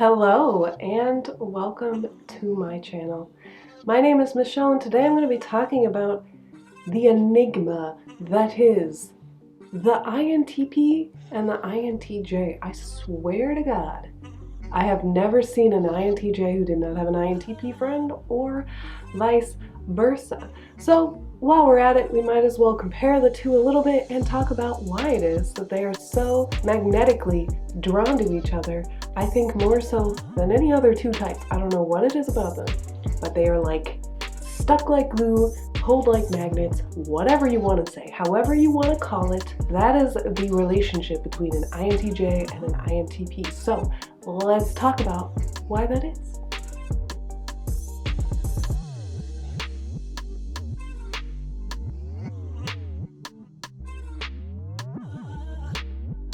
Hello and welcome to my channel. My name is Michelle and today I'm going to be talking about the enigma that is the INTP and the INTJ. I swear to God, I have never seen an INTJ who did not have an INTP friend or vice versa. So while we're at it, we might as well compare the two a little bit and talk about why it is that they are so magnetically drawn to each other. I think more so than any other two types. I don't know what it is about them, but they are like stuck like glue, pulled like magnets, whatever you want to say, however you want to call it. That is the relationship between an INTJ and an INTP. So let's talk about why that is.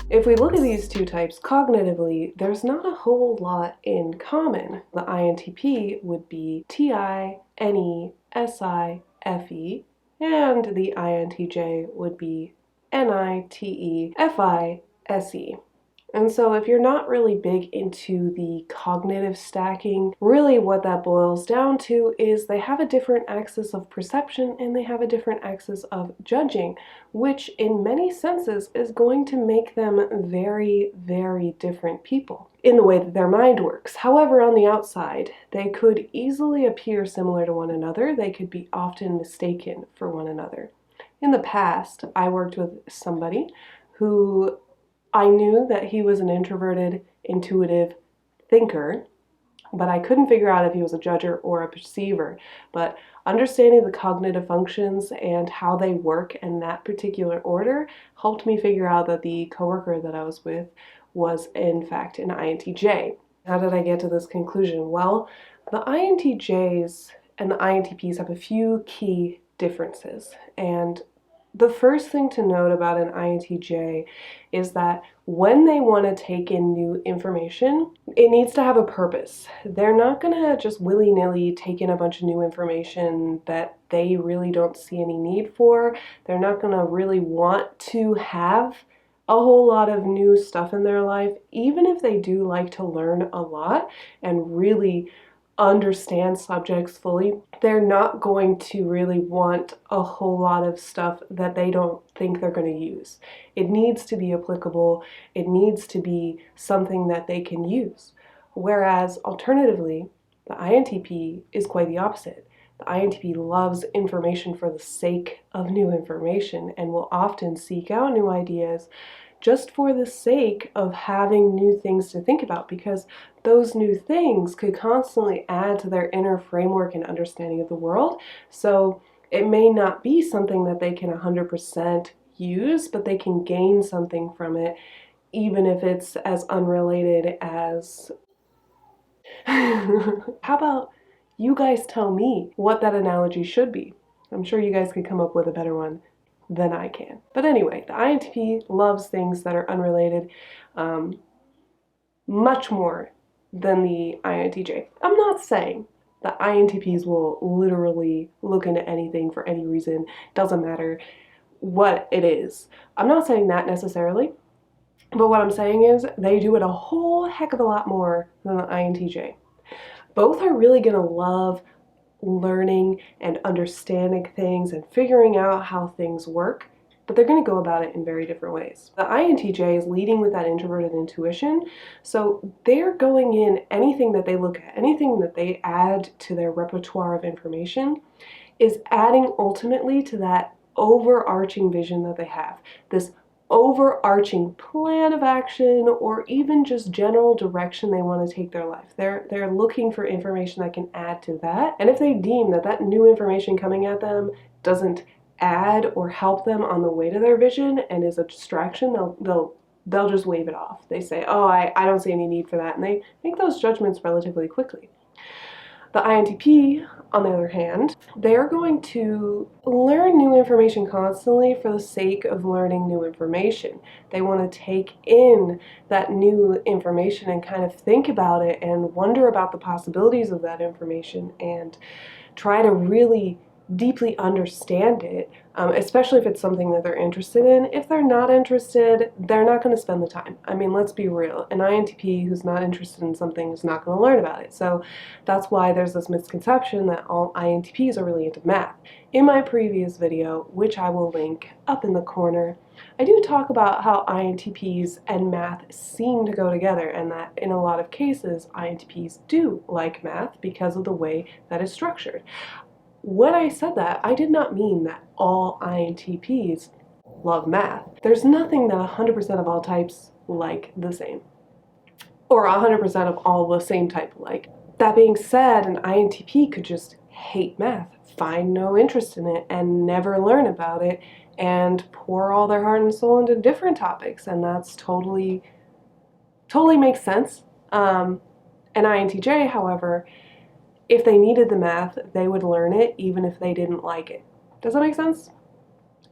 If we look at these two types cognitively, there's not a whole lot in common. The INTP would be TINESIFE, and the INTJ would be NITEFISE. And so if you're not really big into the cognitive stacking, really what that boils down to is they have a different axis of perception and they have a different axis of judging, which in many senses is going to make them very, very different people in the way that their mind works. However, on the outside, they could easily appear similar to one another. They could be often mistaken for one another. In the past, I worked with somebody who I knew that he was an introverted, intuitive thinker, but I couldn't figure out if he was a judger or a perceiver. But understanding the cognitive functions and how they work in that particular order helped me figure out that the coworker that I was with was in fact an INTJ. How did I get to this conclusion? Well, the INTJs and the INTPs have a few key differences, and the first thing to note about an INTJ is that when they want to take in new information, it needs to have a purpose. They're not going to just willy-nilly take in a bunch of new information that they really don't see any need for. They're not going to really want to have a whole lot of new stuff in their life, even if they do like to learn a lot and really understand subjects fully. They're not going to really want a whole lot of stuff that they don't think they're going to use. It needs to be applicable. It needs to be something that they can use. Whereas alternatively, the INTP is quite the opposite. The INTP loves information for the sake of new information and will often seek out new ideas just for the sake of having new things to think about, because those new things could constantly add to their inner framework and understanding of the world. So it may not be something that they can 100% use, but they can gain something from it, even if it's as unrelated as how about you guys tell me what that analogy should be? I'm sure you guys could come up with a better one than I can. But anyway, the INTP loves things that are unrelated much more than the INTJ. I'm not saying that INTPs will literally look into anything for any reason, doesn't matter what it is. I'm not saying that necessarily, but what I'm saying is they do it a whole heck of a lot more than the INTJ. Both are really going to love learning and understanding things and figuring out how things work, but they're going to go about it in very different ways. The INTJ is leading with that introverted intuition, so they're going in, anything that they look at, anything that they add to their repertoire of information is adding ultimately to that overarching vision that they have, this overarching plan of action or even just general direction they want to take their life. They're looking for information that can add to that. And if they deem that that new information coming at them doesn't add or help them on the way to their vision and is a distraction, they'll just wave it off. They say, oh, I don't see any need for that. And they make those judgments relatively quickly. The INTP, on the other hand, they're going to learn new information constantly for the sake of learning new information. They want to take in that new information and kind of think about it and wonder about the possibilities of that information and try to really deeply understand it, especially if it's something that they're interested in. If they're not interested, they're not going to spend the time. I mean, let's be real. An INTP who's not interested in something is not going to learn about it. So that's why there's this misconception that all INTPs are really into math. In my previous video, which I will link up in the corner, I do talk about how INTPs and math seem to go together, and that in a lot of cases, INTPs do like math because of the way that it's structured. When I said that, I did not mean that all INTPs love math. There's nothing that 100% of all types like the same, or 100% of all the same type like. That being said, an INTP could just hate math, find no interest in it, and never learn about it, and pour all their heart and soul into different topics, and that's totally makes sense. An INTJ, however, if they needed the math, they would learn it even if they didn't like it. Does that make sense?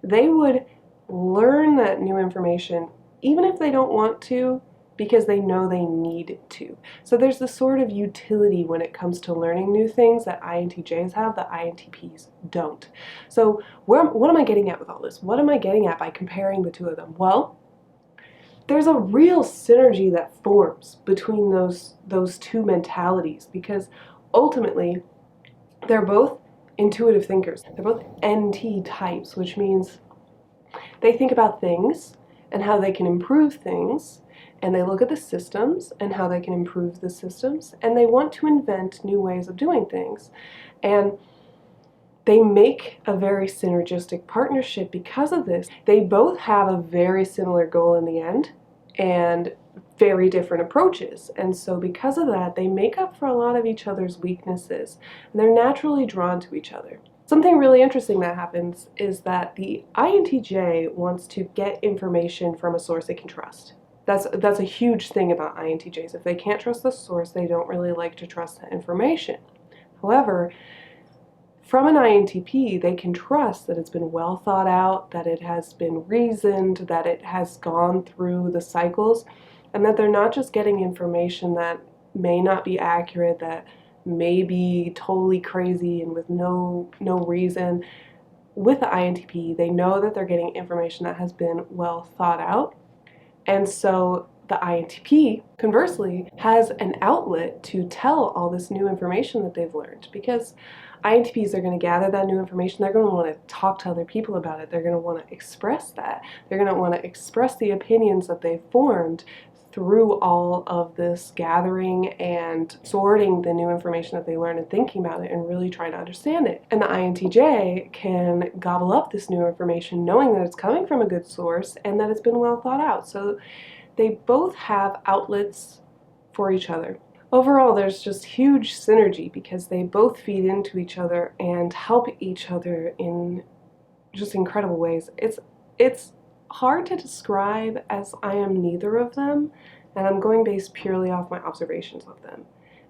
They would learn that new information even if they don't want to, because they know they need to. So there's this sort of utility when it comes to learning new things that INTJs have that INTPs don't. So what am I getting at with all this? What am I getting at by comparing the two of them? Well, there's a real synergy that forms between those two mentalities, because ultimately they're both intuitive thinkers. They're both NT types, which means they think about things and how they can improve things, and they look at the systems and how they can improve the systems, and they want to invent new ways of doing things. And they make a very synergistic partnership because of this. They both have a very similar goal in the end and very different approaches. And so because of that, they make up for a lot of each other's weaknesses, and they're naturally drawn to each other. Something really interesting that happens is that the INTJ wants to get information from a source they can trust. That's a huge thing about INTJs. If they can't trust the source, they don't really like to trust that information. However, from an INTP, they can trust that it's been well thought out, that it has been reasoned, that it has gone through the cycles, and that they're not just getting information that may not be accurate, that may be totally crazy and with no reason. With the INTP, they know that they're getting information that has been well thought out, and so the INTP, conversely, has an outlet to tell all this new information that they've learned, because INTPs are going to gather that new information. They're going to want to talk to other people about it. They're going to want to express that. They're going to want to express the opinions that they've formed through all of this gathering and sorting the new information that they learn and thinking about it and really trying to understand it. And the INTJ can gobble up this new information knowing that it's coming from a good source and that it's been well thought out. So they both have outlets for each other. Overall, there's just huge synergy because they both feed into each other and help each other in just incredible ways. It's hard to describe, as I am neither of them, and I'm going based purely off my observations of them.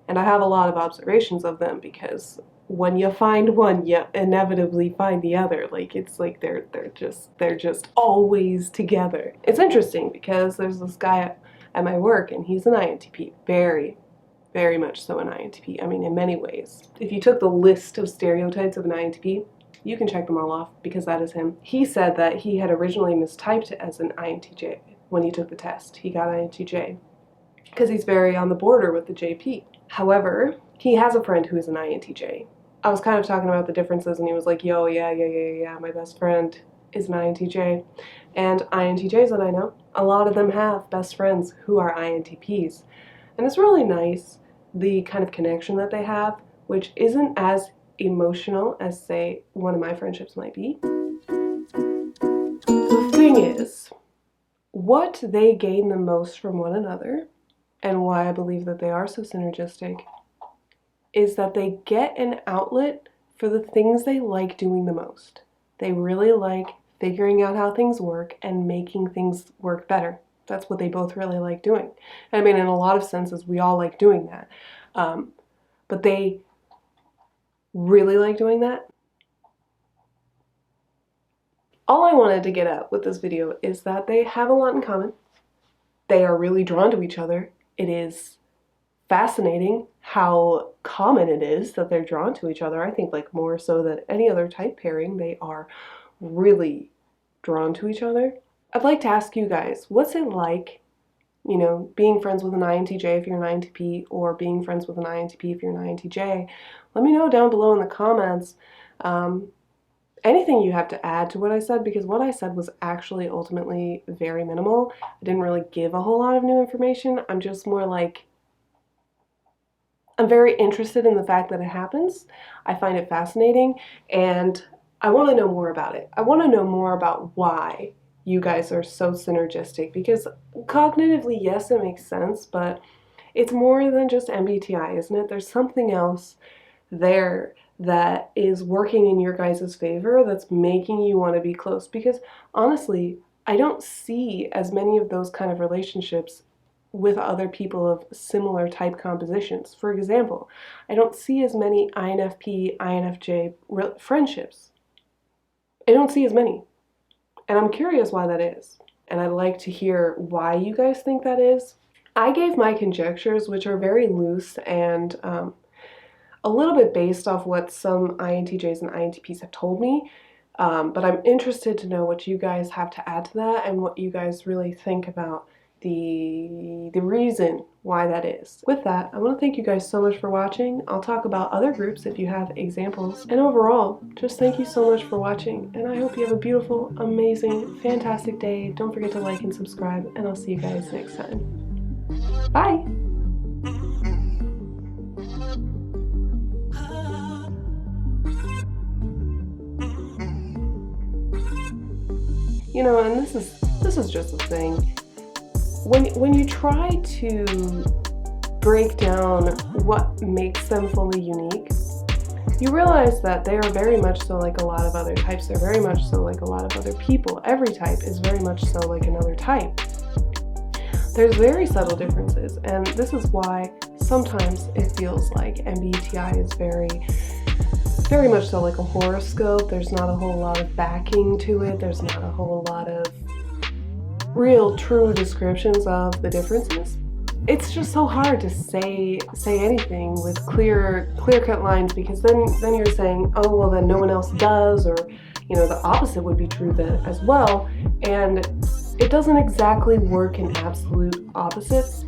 And I have a lot of observations of them because when you find one, you inevitably find the other. Like, it's like they're just always together. It's interesting because there's this guy at my work, and he's an INTP, very much so an INTP. I mean, in many ways. If you took the list of stereotypes of an INTP, you can check them all off because that is him. He said that he had originally mistyped it as an INTJ when he took the test. He got INTJ because he's very on the border with the JP. However, he has a friend who is an INTJ. I was kind of talking about the differences, and he was like, yo, yeah, my best friend is an INTJ. And INTJs that I know, a lot of them have best friends who are INTPs. And it's really nice, the kind of connection that they have, which isn't as emotional as, say, one of my friendships might be. The thing is, what they gain the most from one another, and why I believe that they are so synergistic, is that they get an outlet for the things they like doing the most. They really like figuring out how things work and making things work better. That's what they both really like doing. I mean, in a lot of senses, we all like doing that. But they really like doing that. All I wanted to get at with this video is that they have a lot in common. They are really drawn to each other. It is fascinating how common it is that they're drawn to each other. I think like more so than any other type pairing, they are really drawn to each other. I'd like to ask you guys, what's it like, you know, being friends with an INTJ if you're an INTP, or being friends with an INTP if you're an INTJ? Let me know down below in the comments. Anything you have to add to what I said, because what I said was actually ultimately very minimal. I didn't really give a whole lot of new information. I'm just more like, I'm very interested in the fact that it happens. I find it fascinating, and I want to know more about it. I want to know more about why you guys are so synergistic, because cognitively, yes, it makes sense, but it's more than just MBTI, isn't it? There's something else there that is working in your guys' favor, that's making you want to be close. Because honestly, I don't see as many of those kind of relationships with other people of similar type compositions. For example, I don't see as many INFP, INFJ friendships. I don't see as many. And I'm curious why that is. And I'd like to hear why you guys think that is. I gave my conjectures, which are very loose and a little bit based off what some INTJs and INTPs have told me, but I'm interested to know what you guys have to add to that and what you guys really think about the reason why that is. With that, I want to thank you guys so much for watching. I'll talk about other groups if you have examples. And overall, just thank you so much for watching, and I hope you have a beautiful, amazing, fantastic day. Don't forget to like and subscribe, and I'll see you guys next time. Bye! You know, and this is just the thing. When you try to break down what makes them fully unique, you realize that they are very much so like a lot of other types. They're very much so like a lot of other people. Every type is very much so like another type. There's very subtle differences, and this is why sometimes it feels like MBTI is very much so like a horoscope. There's not a whole lot of backing to it. There's not a whole lot of real true descriptions of the differences. It's just so hard to say anything with clear-cut lines, because then you're saying, oh well, then no one else does, or you know, the opposite would be true then as well, and it doesn't exactly work in absolute opposites.